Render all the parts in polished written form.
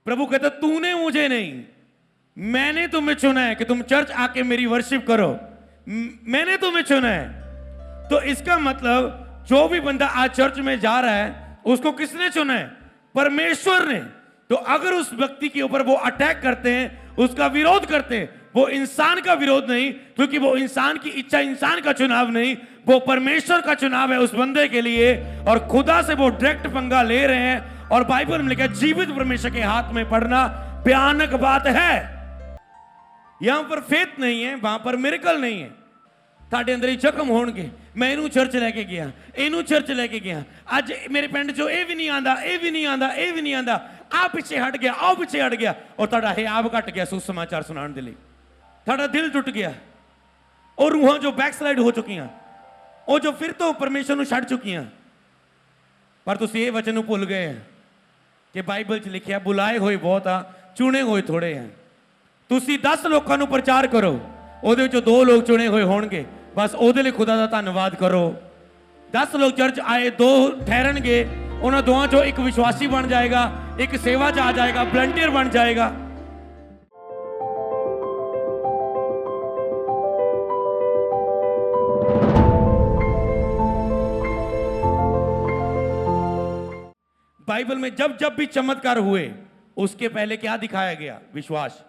प्रभु कहता तूने मुझे नहीं, मैंने तुम्हें चुना है कि तुम चर्च आके मेरी वर्शिप करो, मैंने तुम्हें चुना है। तो इसका मतलब जो भी बंदा आज चर्च में जा रहा है उसको किसने चुना है? परमेश्वर ने। तो अगर उस व्यक्ति के ऊपर वो अटैक करते हैं, उसका विरोध करते हैं, वो इंसान का विरोध नहीं, क्योंकि वो इंसान की इच्छा, इंसान का चुनाव नहीं, वो परमेश्वर का चुनाव है उस बंदे के लिए, और खुदा से वो डायरेक्ट पंगा ले रहे हैं। और बाइबल में लिखा है जीवित परमेश्वर के हाथ में पड़ना भयानक बात है। यहां पर फेथ नहीं है, वहां पर मिरेकल नहीं है। ਤੁਹਾਡੇ ਅੰਦਰ ਹੀ ਜ਼ਖਮ ਹੋਣਗੇ, ਮੈਂ ਇਹਨੂੰ ਚਰਚ ਲੈ ਕੇ ਗਿਆ, ਇਹਨੂੰ ਚਰਚ ਲੈ ਕੇ ਗਿਆ, ਅੱਜ ਮੇਰੇ ਪਿੰਡ 'ਚੋਂ ਇਹ ਵੀ ਨਹੀਂ ਆਂਦਾ, ਇਹ ਵੀ ਨਹੀਂ ਆਂਦਾ, ਇਹ ਵੀ ਨਹੀਂ ਆਂਦਾ, ਆ ਪਿੱਛੇ ਹਟ ਗਿਆ, ਆਹ ਪਿੱਛੇ ਹਟ ਗਿਆ, ਔਰ ਤੁਹਾਡਾ ਹਿਆਬ ਘਟ ਗਿਆ ਸੁਸਮਾਚਾਰ ਸੁਣਾਉਣ ਦੇ ਲਈ। ਤੁਹਾਡਾ ਦਿਲ ਟੁੱਟ ਗਿਆ। ਉਹ ਰੂਹਾਂ ਜੋ ਬੈਕਸਲਾਈਡ ਹੋ ਚੁੱਕੀਆਂ, ਉਹ ਜੋ ਫਿਰ ਤੋਂ ਪਰਮੇਸ਼ਰ ਨੂੰ ਛੱਡ ਚੁੱਕੀਆਂ, ਪਰ ਤੁਸੀਂ ਇਹ ਵਚਨ ਨੂੰ ਭੁੱਲ ਗਏ ਕਿ ਬਾਈਬਲ 'ਚ ਲਿਖਿਆ ਬੁਲਾਏ ਹੋਏ ਬਹੁਤ ਆ, ਚੁਣੇ ਹੋਏ ਥੋੜੇ ਆ। ਤੁਸੀਂ 10 ਲੋਕਾਂ ਨੂੰ ਪ੍ਰਚਾਰ ਕਰੋ, ਉਹਦੇ ਵਿੱਚੋਂ 2 ਲੋਕ ਚੁਣੇ ਹੋਏ ਹੋਣਗੇ, बस ਉਹਦੇ ਲਈ खुदा ਦਾ ਧੰਨਵਾਦ करो। 10 लोग चर्च आए, 2 ठहरनगे, उन्होंने दोवां चों एक विश्वासी बन जाएगा, एक सेवा च आ जाएगा, वॉलंटियर बन जाएगा। बाइबल में जब जब भी चमत्कार हुए उसके पहले क्या दिखाया गया? विश्वास।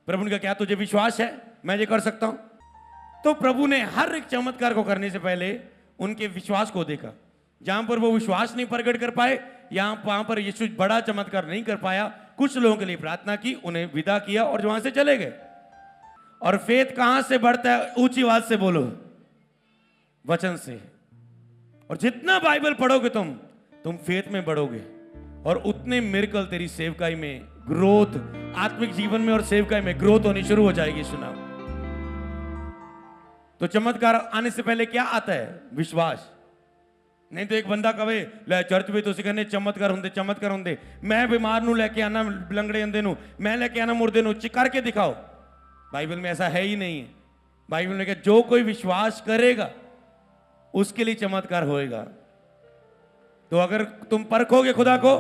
प्रभु ने कहा क्या तुझे विश्वास है मैं ये कर सकता हूं? तो प्रभु ने हर एक चमत्कार को करने से पहले उनके विश्वास को देखा। जहां पर वो विश्वास नहीं प्रकट कर पाए, वहां पर यीशु बड़ा चमत्कार नहीं कर पाया, कुछ लोगों के लिए प्रार्थना की, उन्हें विदा किया और वहां से चले गए। और फेथ कहां से बढ़ता है? ऊंची आवाज से बोलो, वचन से। और जितना बाइबल पढ़ोगे तुम फेथ में बढ़ोगे, और उतने मिरेकल तेरी सेवकाई में ग्रोथ, आत्मिक जीवन में और सेवकाई में ग्रोथ होनी शुरू हो जाएगी। सुना, तो चमत्कार आने से पहले क्या आता है? विश्वास। नहीं तो एक बंदा कहे ले चर्च में तुसीं कहने चमत्कार होंदे, चमत्कार होंदे, मैं बीमार नूं लेके आना, लंगड़े अंधे नूं मैं लेके आना, मुर्दे नूं करके दिखाओ। बाइबल में ऐसा है ही नहीं है। बाइबल में कहा जो कोई विश्वास करेगा उसके लिए चमत्कार होएगा। तो अगर तुम परखोगे खुदा को,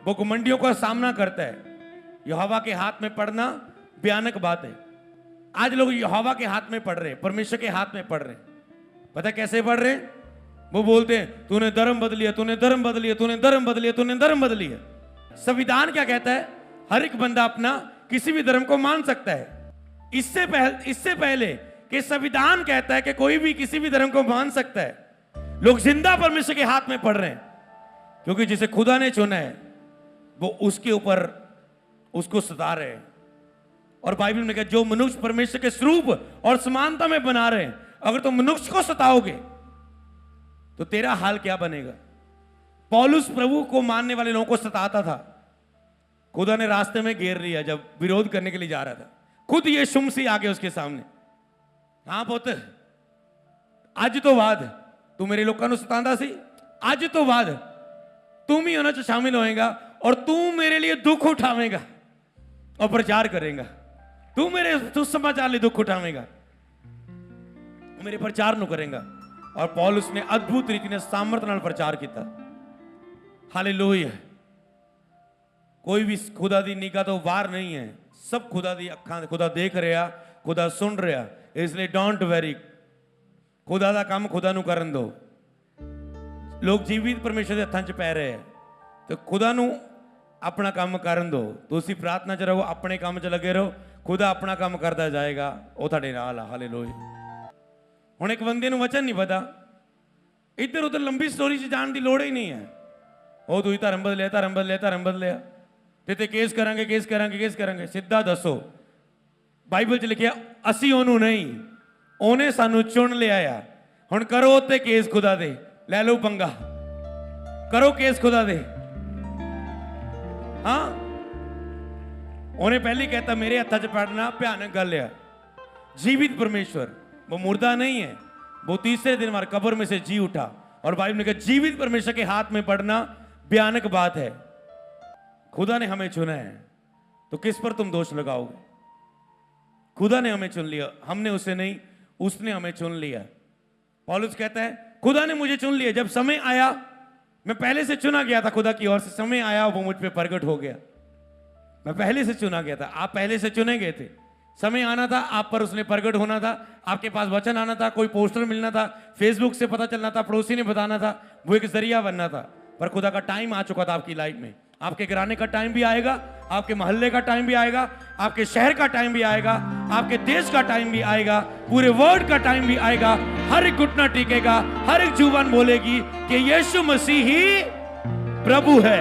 वो घमंडियों का सामना करता है। यहोवा के हाथ में पड़ना भयानक बात है। आज लोग यहोवा के हाथ में पढ़ रहे हैं, परमेश्वर के हाथ में पढ़ रहे हैं। पता कैसे पढ़ रहे हैं? वो बोलते हैं तूने धर्म बदल लिया, तूने धर्म बदल लिया, तूने धर्म बदल लिया, तूने धर्म बदल लिया। संविधान क्या कहता है? हर एक बंदा अपना किसी भी धर्म को मान सकता है। इससे पहले कि संविधान कहता है कि कोई भी किसी भी धर्म को मान सकता है, लोग जिंदा परमेश्वर के हाथ में पढ़ रहे हैं, क्योंकि जिसे खुदा ने चुना है वो उसके ऊपर उसको सता रहे हैं। और बाइबल में कहा जो मनुष्य परमेश्वर के स्वरूप और समानता में बना रहे हैं, अगर तुम मनुष्य को सताओगे तो तेरा हाल क्या बनेगा? पौलुस प्रभु को मानने वाले लोगों को सताता था। खुदा ने रास्ते में घेर लिया जब विरोध करने के लिए जा रहा था। खुद ये शुमसी आ गए उसके सामने, हाँ पुत अज तो बाद तू मेरे लोगों को सतांदा सी, अज तो बाद तुम ही उन्हें शामिल होएगा और तू मेरे लिए दुख उठावेगा और प्रचार करेगा। तू मेरे सुसमाचार लिए दुख उठावेगा, मेरे प्रचार नु करेगा। और पौलुस ने अद्भुत रीति ने सामर्थ नाल प्रचार किया। हालेलुया। कोई भी खुदा दी निगाह तो बाहर नहीं है, सब खुदा दी अखां, खुदा देख रहा, खुदा सुन रहा। इसलिए डोंट वेरी, खुदा दा काम खुदा नु करन दो। लोग जीवित परमेश्वर के हत्थां च पै रहे हैं, तो खुदा नु अपना काम करन दो। तुसीं प्रार्थना च रहो, अपने काम च लगे रहो, खुदा अपना काम करता जाएगा, वो तुहाडे नाल आ। हालेलुया। हुण एक बंदे नूं वचन नहीं पता, इधर उधर लंबी स्टोरी च जाण दी लोड़ ही नहीं है। ओ तू धर्म बदलिया, धर्म बदलिया, धर्म बदलिया, ते केस करांगे, केस करांगे, केस करांगे। सीधा दसो बाइबल च लिखिया असीं ओनू नहीं, ओने सानू चुन लिया आ। हुण करो ते केस खुदा दे, लै लो पंगा, करो केस खुदा दे। हाँ, उन्हें पहले कहता मेरे हत्था च पड़ना भयानक गल है। जीवित परमेश्वर, वो मुर्दा नहीं है, वो तीसरे दिन हमारे कब्र में से जी उठा। और बाइबल ने कहा जीवित परमेश्वर के हाथ में पड़ना भयानक बात है। खुदा ने हमें चुना है, तो किस पर तुम दोष लगाओगे? खुदा ने हमें चुन लिया, हमने उसे नहीं, उसने हमें चुन लिया। पौलुस कहता है खुदा ने मुझे चुन लिया, जब समय आया, मैं पहले से चुना गया था खुदा की ओर से, समय आया वो मुझ पे प्रकट हो गया। मैं पहले से चुना गया था, आप पहले से चुने गए थे। समय आना था, आप पर उसने प्रकट होना था, आपके पास वचन आना था, कोई पोस्टर मिलना था, फेसबुक से पता चलना था, पड़ोसी ने बताना था, वो एक जरिया बनना था। पर खुदा का टाइम आ चुका था आपकी लाइफ में। आपके घराने का टाइम भी आएगा, आपके मोहल्ले का टाइम भी आएगा, आपके शहर का टाइम भी आएगा, आपके देश का टाइम भी आएगा, पूरे वर्ल्ड का टाइम भी आएगा। हर एक घुटना टिकेगा, हर एक जुबान बोलेगी कि यीशु मसीह ही प्रभु है।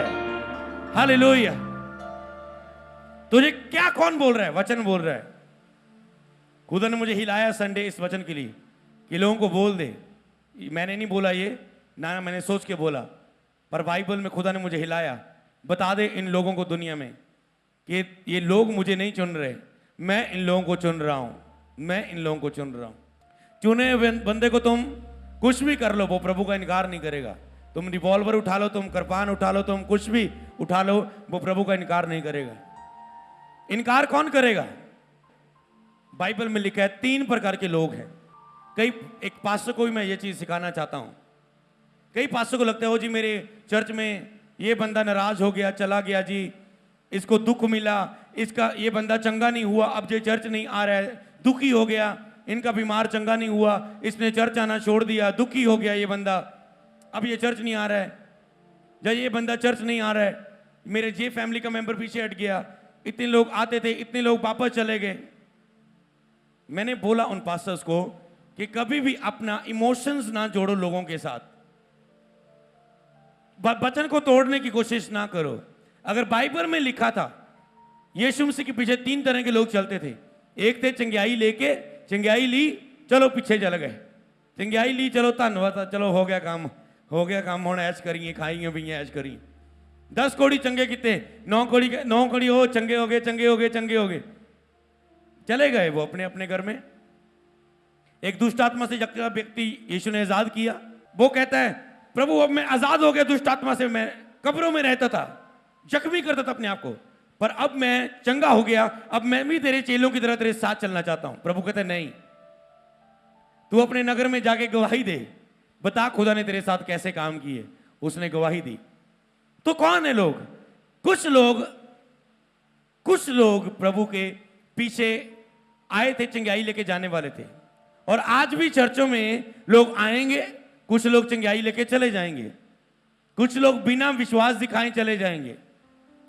हालेलुया। तुझे क्या कौन बोल रहा है? वचन बोल रहा है। खुदा ने मुझे हिलाया संडे इस वचन के लिए कि लोगों को बोल दे। मैंने नहीं बोला ये, ना मैंने सोच के बोला, पर बाइबल में खुदा ने मुझे हिलाया, बता दे इन लोगों को दुनिया में कि ये लोग मुझे नहीं चुन रहे, मैं इन लोगों को चुन रहा हूं, मैं इन लोगों को चुन रहा हूं। चुने बंदे को तुम कुछ भी कर लो, वो प्रभु का इनकार नहीं करेगा। तुम रिवॉल्वर उठा लो, तुम कृपान उठा लो, तुम कुछ भी उठा लो, वो प्रभु का इनकार नहीं करेगा। इनकार कौन करेगा? बाइबल में लिखा है 3 प्रकार के लोग हैं। कई एक पास्टर को भी मैं ये चीज सिखाना चाहता हूं। कई पास्टर को लगता है, ओ जी मेरे चर्च में ये बंदा नाराज हो गया, चला गया जी, इसको दुख मिला, इसका ये बंदा चंगा नहीं हुआ, अब ये चर्च नहीं आ रहा है, दुखी हो गया, इनका बीमार चंगा नहीं हुआ, इसने चर्च आना छोड़ दिया, दुखी हो गया ये बंदा, अब ये चर्च नहीं आ रहा है। जब ये बंदा चर्च नहीं आ रहा है, मेरे जे फैमिली का मेंबर पीछे हट गया, इतने लोग आते थे, इतने लोग वापस चले गए। मैंने बोला उन पास्टर्स को कि कभी भी अपना इमोशंस ना जोड़ो लोगों के साथ, वचन को तोड़ने की कोशिश ना करो। अगर बाइबल में लिखा था, यीशु मसीह के पीछे 3 तरह के लोग चलते थे। एक थे चंगियाई लेके, चंगियाई ली, चलो पीछे चल गए, चंगियाई ली, चलो धन्यवाद, चलो हो गया काम, हो गया काम, हुण ऐश करिए, खाइए पिए, ऐश करिए। 10 कोड़ी चंगे किते, 9 कोड़ी हो चंगे हो गए, चंगे हो गए, चंगे हो गए, चले गए वो अपने अपने घर में। एक दुष्ट आत्मा से जकड़ा व्यक्ति यीशु ने आजाद किया। वो कहता है, प्रभु अब मैं आजाद हो गया दुष्ट आत्मा से, मैं कब्रों में रहता था, जख्मी करता था अपने आप को, पर अब मैं चंगा हो गया, अब मैं भी तेरे चेलों की तरह तेरे साथ चलना चाहता हूं। प्रभु कहते नहीं, तू अपने नगर में जाके गवाही दे, बता खुदा ने तेरे साथ कैसे काम किए। उसने गवाही दी। तो कौन है लोग? कुछ लोग प्रभु के पीछे आए थे, चंगाई लेके जाने वाले थे, और आज भी चर्चों में लोग आएंगे, कुछ लोग चंगाई लेके चले जाएंगे, कुछ लोग बिना विश्वास दिखाए चले जाएंगे,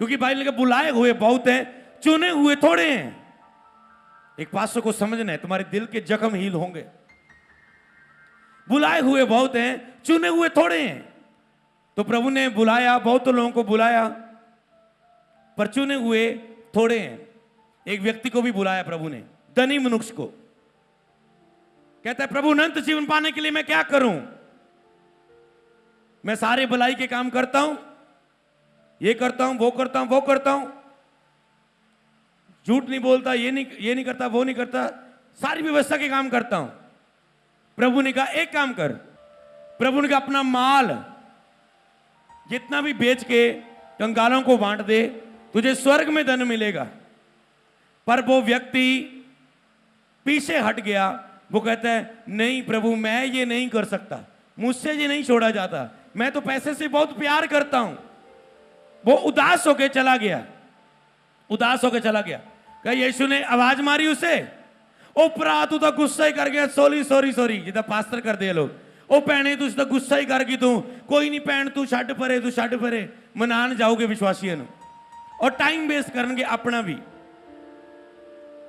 क्योंकि बाइबल के बुलाए हुए बहुत हैं, चुने हुए थोड़े हैं। एक पास्टर को समझना है, तुम्हारे दिल के जख्म हील होंगे। बुलाए हुए बहुत हैं, चुने हुए थोड़े हैं। तो प्रभु ने बुलाया, बहुत लोगों को बुलाया, पर चुने हुए थोड़े हैं। एक व्यक्ति को भी बुलाया प्रभु ने, धनी मनुष्य को। कहता है, प्रभु अनंत जीवन पाने के लिए मैं क्या करूं? मैं सारे भलाई के काम करता हूं, ये करता हूं, वो करता हूं, वो करता हूं, झूठ नहीं बोलता, ये नहीं करता, वो नहीं करता, सारी व्यवस्था के काम करता हूं। प्रभु ने कहा एक काम कर। प्रभु ने कहा अपना माल जितना भी बेच के कंगालों को बांट दे, तुझे स्वर्ग में धन मिलेगा। पर वो व्यक्ति पीछे हट गया। वो कहता है, नहीं प्रभु मैं ये नहीं कर सकता, मुझसे ये नहीं छोड़ा जाता, मैं तो पैसे से बहुत प्यार करता हूं। वो उदास होके चला गया, उदास होके चला गया। क्या यीशु ने आवाज मारी उसे? ओ भरा तू तो गुस्सा ही कर गया, सॉरी सॉरी सॉरी, जिदा पास्टर कर दे लोग। ओ भैने तू तो गुस्सा ही कर गई, तू कोई नहीं भैन, तू छड्ड परे, तू छड्ड परे। मनान जाओगे विश्वासियों ਨੂੰ, और टाइम वेस्ट करनगे अपना भी।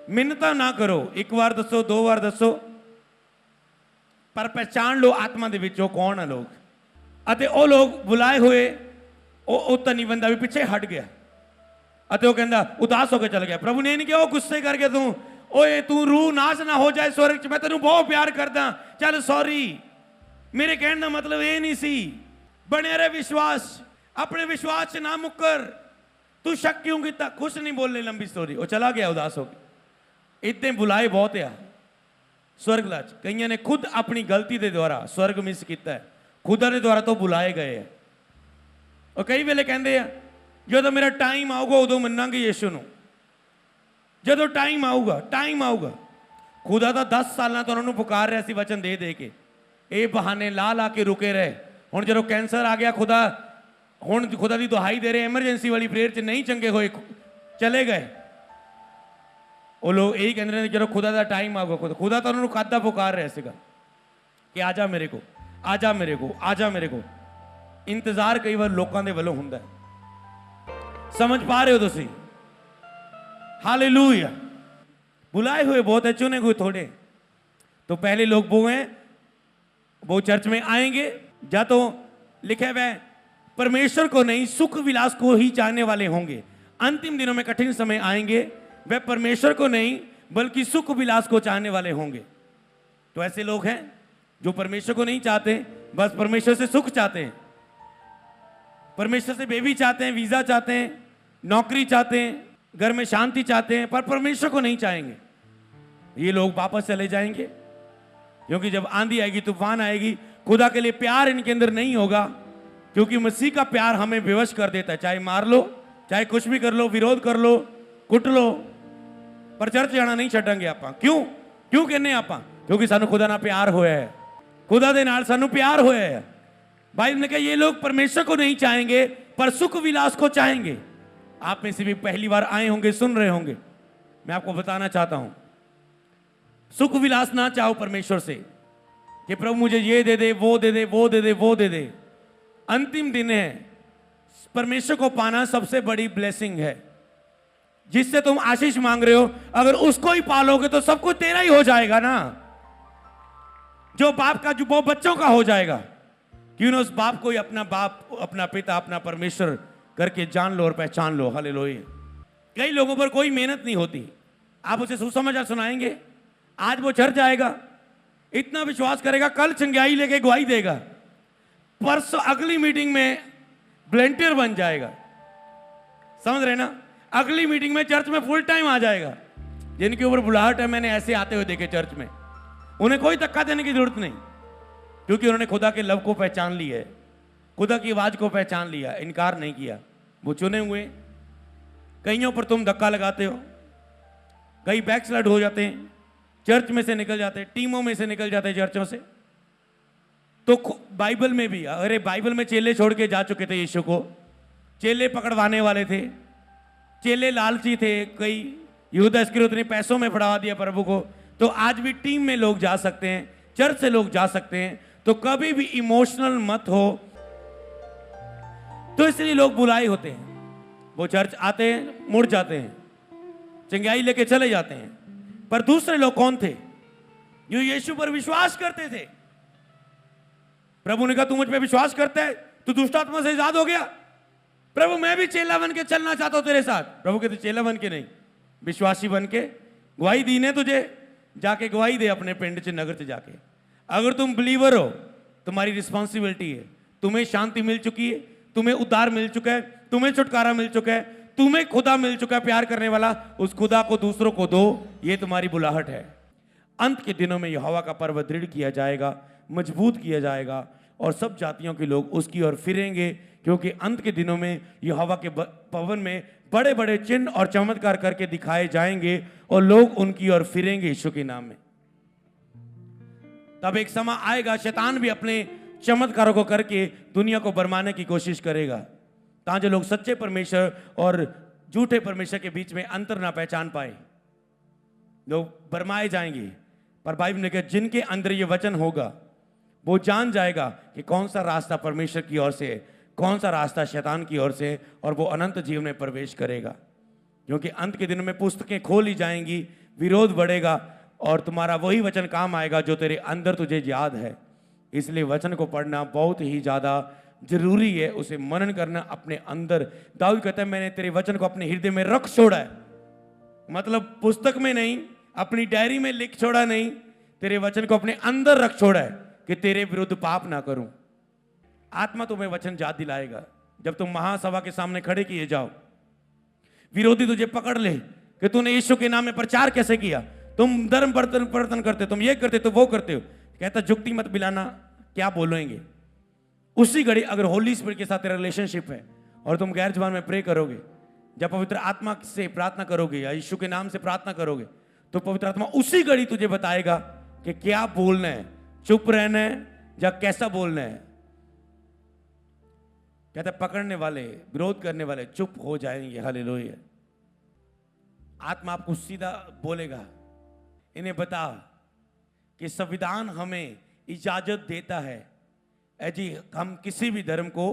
मिन्नता ना करो, एक बार दसो, 2 बार दसो, पर पहचान लो आत्मा दे विच कौन है लोग। अते ओ लोग बुलाए हुए, ओ धनी बंदा भी पिछे हट गया, अते वो कहंदा उदास होकर चल गया। प्रभु ने नहीं कहा ओ गुस्से करके तू, ओए तू रूह नाश ना हो जाए स्वर्ग च, मैं तेनू बहुत प्यार करदा, चल सॉरी, मेरे कहने का मतलब ये नहीं सी। बने रहे विश्वास, अपने विश्वास से ना मुकर। तू शक क्यों किया? कुछ नहीं बोलने, लंबी स्टोरी। वो चला गया उदास होकर। इतने बुलाए बहुत है स्वर्ग लाच। कईयों ने खुद अपनी गलती के द्वारा स्वर्ग मिस किया है, खुदा के द्वारा तो बुलाए गए हैं। और कई वेले कहते हैं, जो मेरा टाइम आऊगा उदों मन्नांगे यीशु नूं, जो टाइम आऊगा। खुदा तो 10 साल तो उन्होंने पुकार रहा सी वचन दे दे के, ये बहाने ला के रुके रहे। हुण जो कैंसर आ गया, खुदा की दुहाई दे रहे, एमरजेंसी वाली प्रेयर च नहीं चंगे होए, चले गए। वो लोग यही कहते रहे जरा खुदा का टाइम आ गया, खुदा तो उन्होंने कादा पुकार रहे सीगा कि आजा मेरे को, आजा मेरे को, आजा मेरे को। इंतजार कई बार लोगों के वालों हुंदा है, समझ पा रहे हो तुसी? हालेलुया। बुलाए हुए बहुत है, चुने हुए थोड़े। तो पहले लोग वो हैं, वो चर्च में आएंगे, या तो लिखे हुए परमेश्वर को नहीं सुख विलास को ही चाहने वाले होंगे। अंतिम दिनों में कठिन समय आएंगे, वे परमेश्वर को नहीं बल्कि सुख विलास को चाहने वाले होंगे। तो ऐसे लोग हैं जो परमेश्वर को नहीं चाहते, बस परमेश्वर से सुख चाहते हैं, परमेश्वर से बेबी चाहते हैं, वीजा चाहते हैं, नौकरी चाहते हैं, घर में शांति चाहते हैं, पर परमेश्वर को नहीं चाहेंगे। ये लोग वापस चले जाएंगे, क्योंकि जब आंधी आएगी, तूफान आएगी, खुदा के लिए प्यार इनके अंदर नहीं होगा। क्योंकि मसीह का प्यार हमें विवश कर देता है, चाहे मार लो, चाहे कुछ भी कर लो, विरोध कर लो, कुट लो, पर चर्च जाना नहीं छड्डांगे आपां। क्यों कहने आपां? क्योंकि सानू खुदा ना प्यार होया है, खुदा दे नाल सानू प्यार होया है। बाइबल ने कहा ये लोग परमेश्वर को नहीं चाहेंगे पर सुख विलास को चाहेंगे। आप में से भी पहली बार आए होंगे, सुन रहे होंगे, मैं आपको बताना चाहता हूं, सुख विलास ना चाहो परमेश्वर से कि प्रभु मुझे ये दे दे, वो दे दे, वो दे दे, वो दे दे। अंतिम दिन है, परमेश्वर को पाना सबसे बड़ी ब्लेसिंग है। जिससे तुम आशीष मांग रहे हो, अगर उसको ही पालोगे तो सब कुछ तेरा ही हो जाएगा ना। जो बाप का जो वो बच्चों का हो जाएगा। क्यों ना उस बाप को ही अपना बाप, अपना पिता, अपना परमेश्वर करके जान लो और पहचान लो। हालेलुया। कई लोगों पर कोई मेहनत नहीं होती, आप उसे सुसमाचार सुनाएंगे, आज वो चर्च जाएगा, इतना विश्वास करेगा, कल चंगाई लेके गवाही देगा, परसों अगली मीटिंग में वॉलंटियर बन जाएगा। समझ रहे ना? अगली मीटिंग में चर्च में फुल टाइम आ जाएगा। जिनके ऊपर बुलाहट है, मैंने ऐसे आते हुए देखे चर्च में, उन्हें कोई धक्का देने की जरूरत नहीं, क्योंकि उन्होंने खुदा के लव को पहचान लिया है, खुदा की आवाज को पहचान लिया, इनकार नहीं किया। वो चुने हुए। कईयों पर तुम धक्का लगाते हो, कई बैकस्लाइड हो जाते हैं, चर्च में से निकल जाते हैं, टीमों में से निकल जाते हैं, चर्चों से। तो बाइबल में भी, अरे बाइबल में चेले छोड़ के जा चुके थे यीशु को, चेले पकड़वाने वाले थे, चेले लालची थे, कई यहूदा इस्करियोती ने पैसों में पढ़वा दिया प्रभु को। तो आज भी टीम में लोग जा सकते हैं, चर्च से लोग जा सकते हैं। तो कभी भी इमोशनल मत हो। तो इसलिए लोग बुलाए होते हैं, वो चर्च आते हैं, मुड़ जाते हैं, चंगाई लेके चले जाते हैं। पर दूसरे लोग कौन थे? जो यीशु पर विश्वास करते थे। प्रभु ने कहा तू मुझ पे विश्वास करता है, तू दुष्ट आत्मा से आजाद हो गया। प्रभु मैं भी चेला बन के चलना चाहता हूं तेरे साथ। प्रभु कहते चेला बन के नहीं, विश्वासी बन के। गवाही दी ने तुझे, जाके गवाही दे अपने पिंड च, नगर च जाके। अगर तुम बिलीवर हो, तुम्हारी रिस्पॉन्सिबिलिटी है। तुम्हें शांति मिल चुकी है, तुम्हें उद्धार मिल चुका है, तुम्हें छुटकारा मिल चुका है, तुम्हें खुदा मिल चुका है प्यार करने वाला, उस खुदा को दूसरों को दो। ये तुम्हारी बुलाहट है। अंत के दिनों में यहोवा का पर्व दृढ़ किया जाएगा, मजबूत किया जाएगा, और सब जातियों के लोग उसकी ओर फिरेंगे, क्योंकि अंत के दिनों में यहोवा के भवन में बड़े बड़े चिन्ह और चमत्कार करके दिखाए जाएंगे, और लोग उनकी ओर फिरेंगे यीशु के नाम में। तब एक समय आएगा, शैतान भी अपने चमत्कारों को करके दुनिया को बरमाने की कोशिश करेगा, ताकि लोग सच्चे परमेश्वर और झूठे परमेश्वर के बीच में अंतर ना पहचान पाए। लोग बरमाए जाएंगे। पर बाइबल ने कहा जिनके अंदर ये वचन होगा, वो जान जाएगा कि कौन सा रास्ता परमेश्वर की ओर से है, कौन सा रास्ता शैतान की ओर से है, और वो अनंत जीवन में प्रवेश करेगा। क्योंकि अंत के दिनों में पुस्तकें खोली जाएंगी, विरोध बढ़ेगा, और तुम्हारा वही वचन काम आएगा जो तेरे अंदर तुझे याद है। इसलिए वचन को पढ़ना बहुत ही ज़्यादा जरूरी है, उसे मनन करना अपने अंदर। दाऊद कहता है मैंने तेरे वचन को अपने हृदय में रख छोड़ा है, मतलब पुस्तक में नहीं, अपनी डायरी में लिख छोड़ा नहीं, तेरे वचन को अपने अंदर रख छोड़ा है कि तेरे विरुद्ध पाप ना करूं। आत्मा तुम्हें वचन याद दिलाएगा। जब तुम महासभा के सामने खड़े किए जाओ, विरोधी तुझे पकड़ ले कि तूने यीशु के नाम में प्रचार कैसे किया, तुम धर्म परिवर्तन करते, तुम ये करते, तो वो करते हो, कहता जुक्ति मत बिलाना, क्या बोलेंगे। उसी घड़ी अगर होली स्पिरिट के साथ तेरा रिलेशनशिप है और तुम गैर जुबान में प्रे करोगे, जब पवित्र आत्मा से प्रार्थना करोगे या यीशु के नाम से प्रार्थना करोगे, तो पवित्र आत्मा उसी घड़ी तुझे बताएगा कि क्या बोलना है, चुप रहना है या कैसा बोलना है। कहता पकड़ने वाले, विरोध करने वाले चुप हो जाएंगे। हालेलुया। आत्मा आपको सीधा बोलेगा, इन्हें बता कि संविधान हमें इजाजत देता है जी हम किसी भी धर्म को,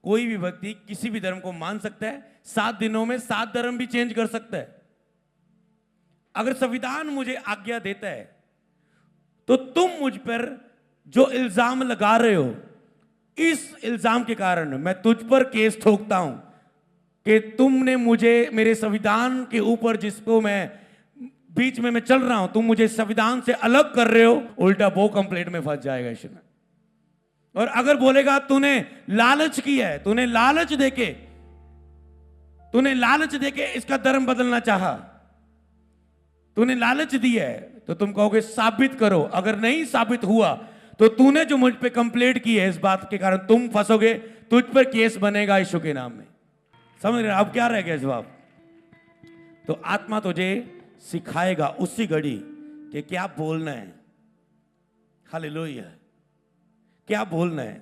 कोई भी व्यक्ति किसी भी धर्म को मान सकता है, 7 दिनों में 7 धर्म भी चेंज कर सकता है। अगर संविधान मुझे आज्ञा देता है तो तुम मुझ पर जो इल्जाम लगा रहे हो, इस इल्जाम के कारण मैं तुझ पर केस ठोकता हूं कि तुमने मुझे मेरे संविधान के ऊपर, जिसको मैं बीच में मैं चल रहा हूं, तुम मुझे संविधान से अलग कर रहे हो, उल्टा वो कंप्लेंट में फंस जाएगा इसमें। और अगर बोलेगा तूने लालच किया है, तूने लालच देके इसका धर्म बदलना चाहा, तूने लालच दिया है, तो तुम कहोगे साबित करो। अगर नहीं साबित हुआ तो तूने जो मुझ पे कंप्लेंट की है, इस बात के कारण तुम फंसोगे, तुझ पर केस बनेगा यीशु के नाम में। समझ रहे? अब क्या रह गया जवाब? तो आत्मा तुझे सिखाएगा उसी घड़ी कि क्या बोलना है। हालेलुया, क्या बोलना है।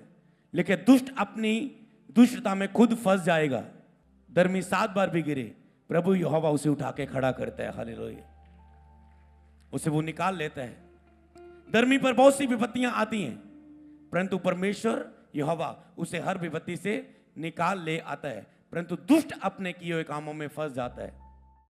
लेकिन दुष्ट अपनी दुष्टता में खुद फंस जाएगा। धर्मी 7 बार भी गिरे, प्रभु यहोवा उसे उठा के खड़ा करता है। हालेलुया, उसे वो निकाल लेता है। धर्मी पर बहुत सी विपत्तियां आती हैं, परंतु परमेश्वर यहोवा उसे हर विपत्ति से निकाल ले आता है। परंतु दुष्ट अपने किए हुए कामों में फंस जाता है।